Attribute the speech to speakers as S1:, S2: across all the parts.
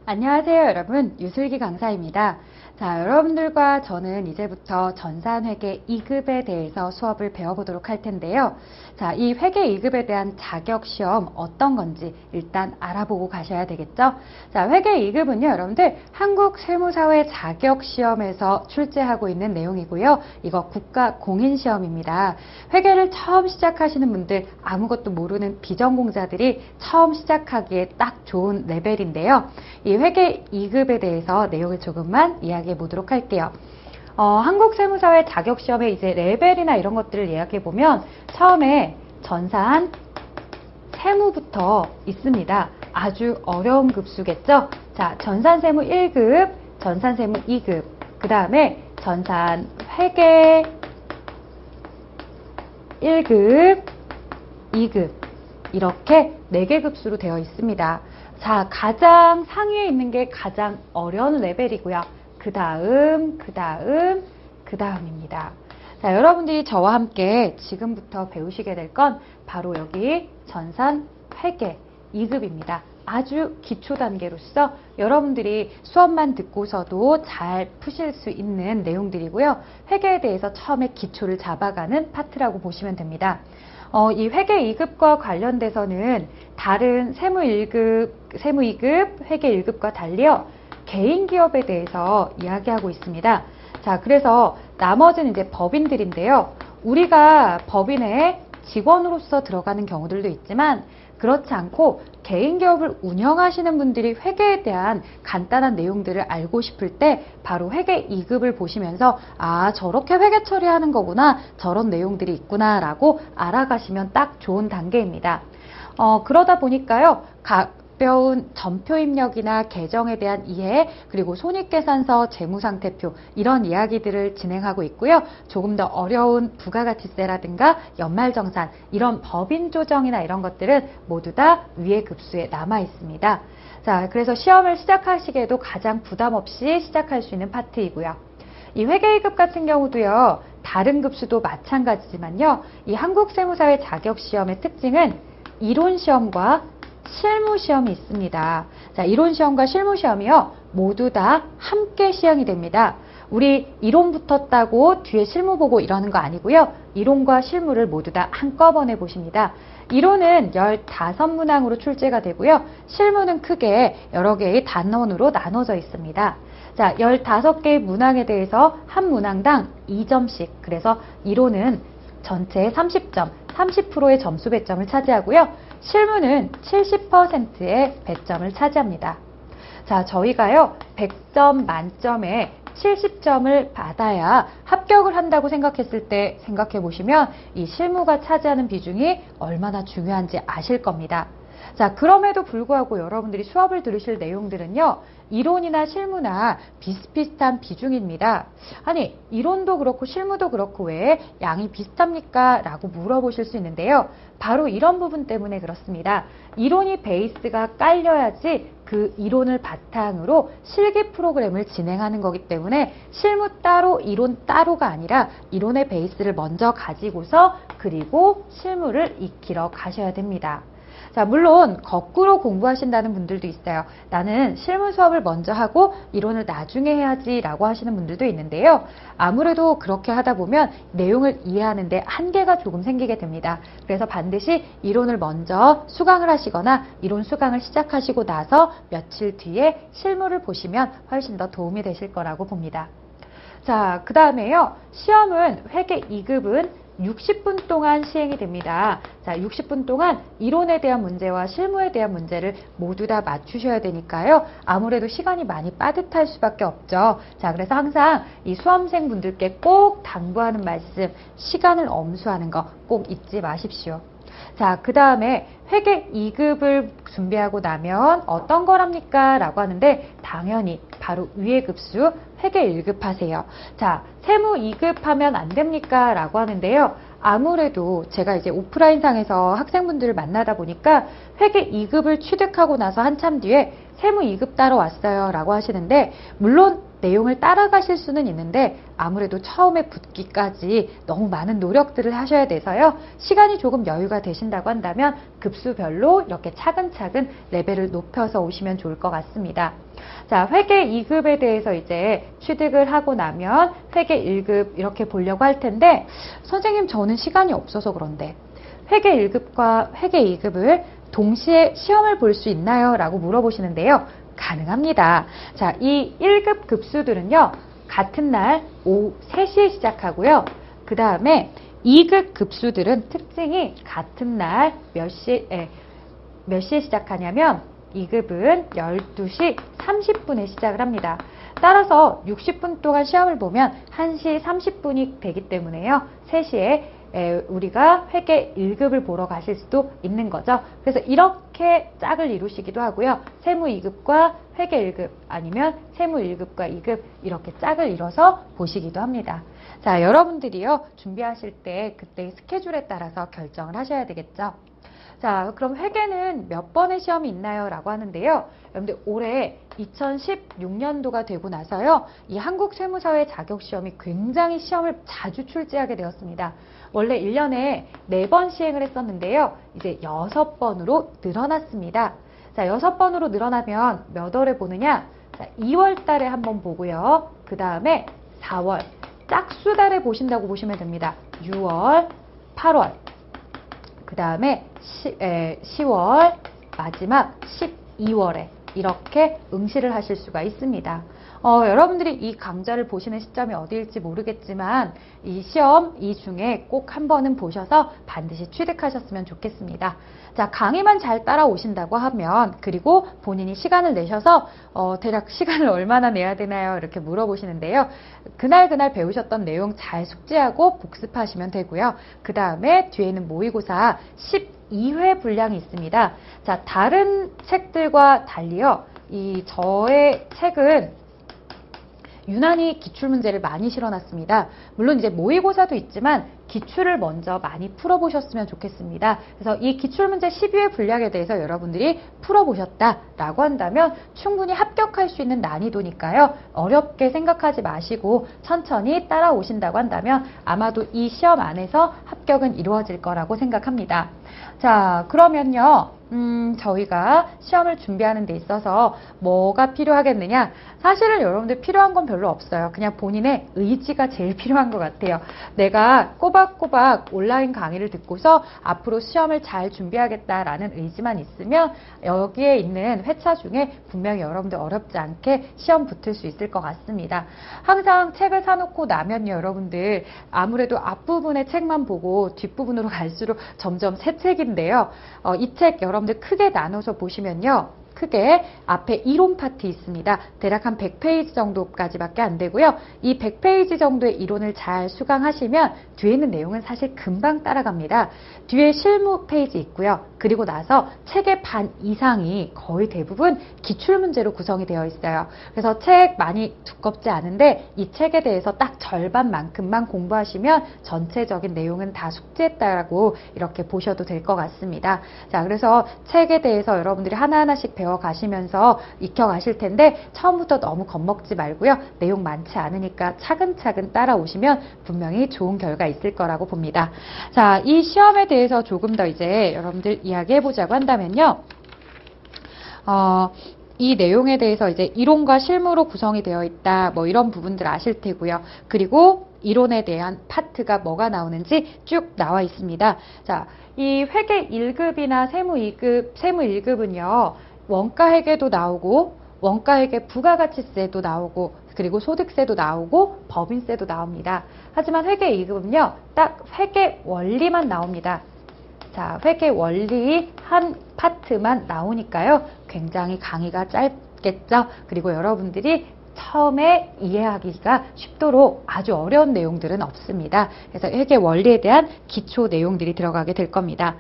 S1: 안녕하세요, 여러분. 유슬기 강사입니다. 자, 여러분들과 저는 이제부터 전산회계 2급에 대해서 수업을 배워보도록 할 텐데요. 자, 이 회계 2급에 대한 자격시험 어떤 건지 일단 알아보고 가셔야 되겠죠? 자, 회계 2급은요, 여러분들 한국세무사회 자격시험에서 출제하고 있는 내용이고요. 이거 국가공인시험입니다. 회계를 처음 시작하시는 분들, 아무것도 모르는 비전공자들이 처음 시작하기에 딱 좋은 레벨인데요. 이 회계 2급에 대해서 내용을 조금만 이야기해 보도록 할게요. 한국세무사회 자격시험의 이제 레벨이나 이런 것들을 이야기해 보면 처음에 전산 세무부터 있습니다. 아주 어려운 급수겠죠? 자, 전산세무 1급, 전산세무 2급, 그 다음에 전산회계 1급, 2급 이렇게 4개 급수로 되어 있습니다. 자, 가장 상위에 있는 게 가장 어려운 레벨이고요. 그 다음입니다. 자, 여러분들이 저와 함께 지금부터 배우시게 될 건 바로 여기 전산회계 2급입니다. 아주 기초 단계로서 여러분들이 수업만 듣고서도 잘 푸실 수 있는 내용들이고요. 회계에 대해서 처음에 기초를 잡아가는 파트라고 보시면 됩니다. 이 회계 2급과 관련돼서는 다른 세무 2급, 회계 1급과 달리요. 개인 기업에 대해서 이야기하고 있습니다. 자, 그래서 나머지는 이제 법인들인데요. 우리가 법인에 직원으로서 들어가는 경우들도 있지만 그렇지 않고 개인 기업을 운영하시는 분들이 회계에 대한 간단한 내용들을 알고 싶을 때 바로 회계 2급을 보시면서 아, 저렇게 회계 처리하는 거구나, 저런 내용들이 있구나 라고 알아가시면 딱 좋은 단계입니다. 그러다 보니까요, 가벼운 전표 입력이나 계정에 대한 이해, 그리고 손익계산서, 재무상태표 이런 이야기들을 진행하고 있고요. 조금 더 어려운 부가가치세라든가 연말정산 이런 법인 조정이나 이런 것들은 모두 다 위의 급수에 남아 있습니다. 자, 그래서 시험을 시작하시기에도 가장 부담 없이 시작할 수 있는 파트이고요. 이 회계 2급 같은 경우도요, 다른 급수도 마찬가지지만요, 이 한국세무사회 자격시험의 특징은 이론시험과 실무시험이 있습니다. 자, 이론시험과 실무시험이요, 모두 다 함께 시행이 됩니다. 우리 이론 붙었다고 뒤에 실무 보고 이러는 거 아니고요. 이론과 실무를 모두 다 한꺼번에 보십니다. 이론은 15문항으로 출제가 되고요. 실무는 크게 여러 개의 단원으로 나눠져 있습니다. 자, 15개의 문항에 대해서 한 문항당 2점씩. 그래서 이론은 전체 30점, 30%의 점수 배점을 차지하고요. 실무는 70%의 배점을 차지합니다. 자, 저희가요, 100점 만점에 70점을 받아야 합격을 한다고 생각했을 때 생각해 보시면 이 실무가 차지하는 비중이 얼마나 중요한지 아실 겁니다. 자, 그럼에도 불구하고 여러분들이 수업을 들으실 내용들은요, 이론이나 실무나 비슷비슷한 비중입니다. 아니, 이론도 그렇고 실무도 그렇고 왜 양이 비슷합니까? 라고 물어보실 수 있는데요. 바로 이런 부분 때문에 그렇습니다. 이론이 베이스가 깔려야지 그 이론을 바탕으로 실기 프로그램을 진행하는 거기 때문에 실무 따로 이론 따로가 아니라 이론의 베이스를 먼저 가지고서 그리고 실무를 익히러 가셔야 됩니다. 자, 물론 거꾸로 공부하신다는 분들도 있어요. 나는 실무 수업을 먼저 하고 이론을 나중에 해야지 라고 하시는 분들도 있는데요. 아무래도 그렇게 하다 보면 내용을 이해하는데 한계가 조금 생기게 됩니다. 그래서 반드시 이론을 먼저 수강을 하시거나 이론 수강을 시작하시고 나서 며칠 뒤에 실무를 보시면 훨씬 더 도움이 되실 거라고 봅니다. 자, 그 다음에요. 시험은 회계 2급은 60분 동안 시행이 됩니다. 자, 60분 동안 이론에 대한 문제와 실무에 대한 문제를 모두 다 맞추셔야 되니까요. 아무래도 시간이 많이 빠듯할 수밖에 없죠. 자, 그래서 항상 이 수험생분들께 꼭 당부하는 말씀, 시간을 엄수하는 거 꼭 잊지 마십시오. 자, 그 다음에 회계 2급을 준비하고 나면 어떤 거랍니까? 라고 하는데 당연히 바로 위의 급수 회계 1급 하세요. 자, 세무 2급 하면 안 됩니까? 라고 하는데요. 아무래도 제가 이제 오프라인상에서 학생분들을 만나다 보니까 회계 2급을 취득하고 나서 한참 뒤에 세무 2급 따러 왔어요 라고 하시는데 물론 내용을 따라가실 수는 있는데 아무래도 처음에 붙기까지 너무 많은 노력들을 하셔야 돼서요. 시간이 조금 여유가 되신다고 한다면 급수별로 이렇게 차근차근 레벨을 높여서 오시면 좋을 것 같습니다. 자, 회계 2급에 대해서 이제 취득을 하고 나면 회계 1급 이렇게 보려고 할 텐데 선생님 저는 시간이 없어서 그런데 회계 1급과 회계 2급을 동시에 시험을 볼 수 있나요? 라고 물어보시는데요. 가능합니다. 자, 이 1급 급수들은요. 같은 날 오후 3시에 시작하고요. 그 다음에 2급 급수들은 특징이 같은 날 몇 시에 시작하냐면 2급은 12시 30분에 시작을 합니다. 따라서 60분 동안 시험을 보면 1시 30분이 되기 때문에요. 3시에 우리가 회계 1급을 보러 가실 수도 있는 거죠. 그래서 이렇게 짝을 이루시기도 하고요. 세무 2급과 회계 1급 아니면 세무 1급과 2급 이렇게 짝을 이뤄서 보시기도 합니다. 자, 여러분들이요. 준비하실 때 그때 스케줄에 따라서 결정을 하셔야 되겠죠. 자, 그럼 회계는 몇 번의 시험이 있나요? 라고 하는데요. 여러분들 올해 2016년도가 되고 나서요. 이 한국세무사회 자격시험이 굉장히 시험을 자주 출제하게 되었습니다. 원래 1년에 4번 시행을 했었는데요. 이제 6번으로 늘어났습니다. 자, 6번으로 늘어나면 몇 월에 보느냐? 자, 2월 달에 한번 보고요. 그 다음에 4월, 짝수달에 보신다고 보시면 됩니다. 6월, 8월, 그 다음에 10월, 마지막 12월에 이렇게 응시를 하실 수가 있습니다. 여러분들이 이 강좌를 보시는 시점이 어디일지 모르겠지만 이 시험 이 중에 꼭 한 번은 보셔서 반드시 취득하셨으면 좋겠습니다. 자, 강의만 잘 따라오신다고 하면 그리고 본인이 시간을 내셔서 대략 시간을 얼마나 내야 되나요? 이렇게 물어보시는데요. 그날 배우셨던 내용 잘 숙지하고 복습하시면 되고요. 그 다음에 뒤에는 모의고사 12회 분량이 있습니다. 자, 다른 책들과 달리요. 저의 책은 유난히 기출문제를 많이 실어놨습니다. 물론 이제 모의고사도 있지만 기출을 먼저 많이 풀어보셨으면 좋겠습니다. 그래서 이 기출문제 12회 분량에 대해서 여러분들이 풀어보셨다라고 한다면 충분히 합격할 수 있는 난이도니까요. 어렵게 생각하지 마시고 천천히 따라오신다고 한다면 아마도 이 시험 안에서 합격은 이루어질 거라고 생각합니다. 자, 그러면요. 저희가 시험을 준비하는 데 있어서 뭐가 필요하겠느냐? 사실은 여러분들 필요한 건 별로 없어요. 그냥 본인의 의지가 제일 필요한 것 같아요. 내가 꼬박꼬박 온라인 강의를 듣고서 앞으로 시험을 잘 준비하겠다라는 의지만 있으면 여기에 있는 회차 중에 분명히 여러분들 어렵지 않게 시험 붙을 수 있을 것 같습니다. 항상 책을 사놓고 나면요. 여러분들 아무래도 앞부분의 책만 보고 뒷부분으로 갈수록 점점 새 책인데요. 이 책 여러분들 크게 나눠서 보시면요. 크게 앞에 이론 파트 있습니다. 대략 한 100페이지 정도까지밖에 안 되고요. 이 100페이지 정도의 이론을 잘 수강하시면 뒤에 있는 내용은 사실 금방 따라갑니다. 뒤에 실무 페이지 있고요. 그리고 나서 책의 반 이상이 거의 대부분 기출문제로 구성이 되어 있어요. 그래서 책 많이 두껍지 않은데 이 책에 대해서 딱 절반만큼만 공부하시면 전체적인 내용은 다 숙지했다라고 이렇게 보셔도 될 것 같습니다. 자, 그래서 책에 대해서 여러분들이 하나하나씩 배워 가시면서 익혀 가실 텐데 처음부터 너무 겁먹지 말고요. 내용 많지 않으니까 차근차근 따라오시면 분명히 좋은 결과 있을 거라고 봅니다. 자, 이 시험에 대해서 조금 더 이제 여러분들 이야기해 보자고 한다면요. 이 내용에 대해서 이제 이론과 실무로 구성이 되어 있다. 뭐 이런 부분들 아실 테고요. 그리고 이론에 대한 파트가 뭐가 나오는지 쭉 나와 있습니다. 자, 이 회계 1급이나 세무 2급, 세무 1급은요. 원가회계도 나오고 원가회계 부가가치세도 나오고 그리고 소득세도 나오고 법인세도 나옵니다. 하지만 회계 2급은요. 딱 회계 원리만 나옵니다. 자, 회계 원리 한 파트만 나오니까요. 굉장히 강의가 짧겠죠. 그리고 여러분들이 처음에 이해하기가 쉽도록 아주 어려운 내용들은 없습니다. 그래서 회계 원리에 대한 기초 내용들이 들어가게 될 겁니다.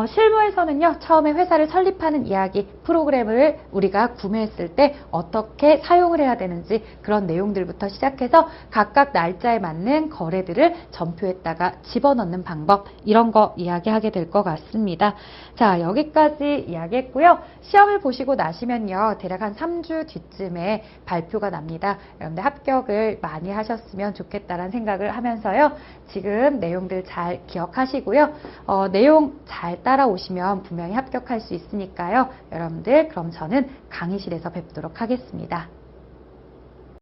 S1: 실무에서는요, 처음에 회사를 설립하는 이야기, 프로그램을 우리가 구매했을 때 어떻게 사용을 해야 되는지 그런 내용들부터 시작해서 각각 날짜에 맞는 거래들을 점표에다가 집어넣는 방법, 이런 거 이야기하게 될 것 같습니다. 자, 여기까지 이야기했고요. 시험을 보시고 나시면요, 대략 한 3주 뒤쯤에 발표가 납니다. 여러분들 합격을 많이 하셨으면 좋겠다라는 생각을 하면서요, 지금 내용들 잘 기억하시고요. 내용 잘 따라오시면 분명히 합격할 수 있으니까요. 여러분들, 그럼 저는 강의실에서 뵙도록 하겠습니다.